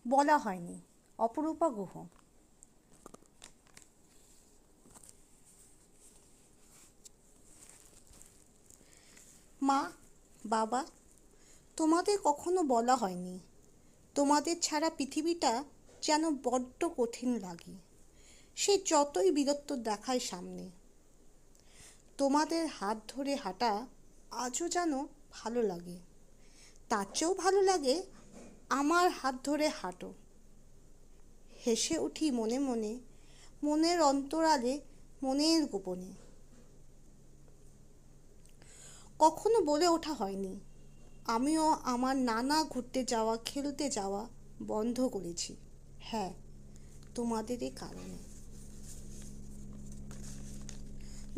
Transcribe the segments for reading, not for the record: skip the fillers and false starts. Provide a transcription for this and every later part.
বলা হয়নি। অপরূপা গুহ। মা, বাবা, তোমাদের কখনো বলা হয়নি তোমাদের ছাড়া পৃথিবীটা যেন বড্ড কঠিন লাগে। সে যতই বীরত্ব দেখায় সামনে, তোমাদের হাত ধরে হাঁটা আজও যেন ভালো লাগে। তার চেয়েও ভালো লাগে আমার হাত ধরে হাঁটো। হেসে উঠি মনে মনে, মনের অন্তরালে, মনের গোপনে। কখনো বলে ওঠা হয়নি আমিও আমার নানা ঘুরতে যাওয়া, খেলতে যাওয়া বন্ধ করেছি। হ্যাঁ, তোমাদেরই কারণে।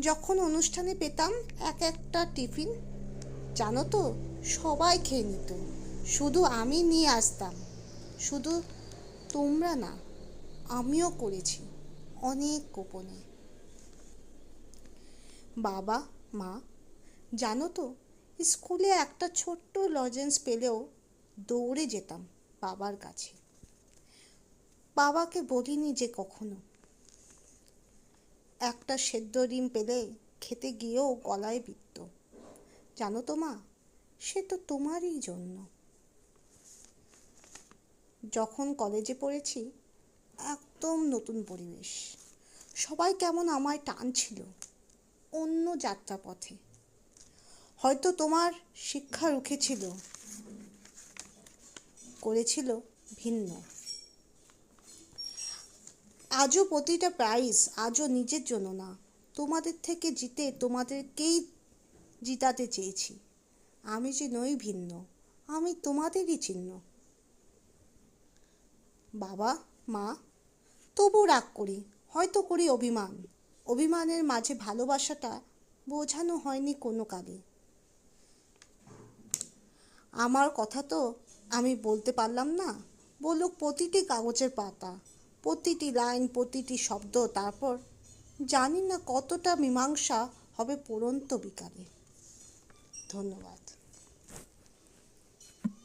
যখন অনুষ্ঠানে পেতাম এক একটা টিফিন, জানো তো, সবাই খেয়ে নিত, শুধু আমি নিয়ে আসতাম। শুধু তোমরা না, আমিও করেছি অনেক গোপনে। বাবা, মা, জানো তো, স্কুলে একটা ছোট্ট লজেন্স পেলেও দৌড়ে যেতাম বাবার কাছে। বাবাকে বলিনি যে কখনো। একটা সেদ্ধ ডিম পেলে খেতে গিয়েও গলায় বিঁধত। জানো তো মা, সে তো তোমারই জন্য। যখন কলেজে পড়েছি, একদম নতুন পরিবেশ। সবাই কেমন আমায় টানছিল অন্য যাত্রাপথে। হয়তো তোমার শিক্ষা রুখেছিল, করেছিল ভিন্ন। আজও প্রতিটা প্রাইজ আজও নিজের জন্য না, তোমাদের থেকে জিতে তোমাদেরকেই জিতাতে চেয়েছি। আমি যে নই ভিন্ন, আমি তোমাদেরই চিহ্ন। বাবা, মা, তবু রাগ করি, হয়তো করি অভিমান। অভিমানের মাঝে ভালোবাসাটা বোঝানো হয়নি কোনো কালে। আমার কথা তো আমি বলতে পারলাম না, বলুক প্রতিটি কাগজের পাতা, প্রতিটি লাইন, প্রতিটি শব্দ। তারপর জানি না কতটা মীমাংসা হবে পড়ন্ত বিকালে। ধন্যবাদ।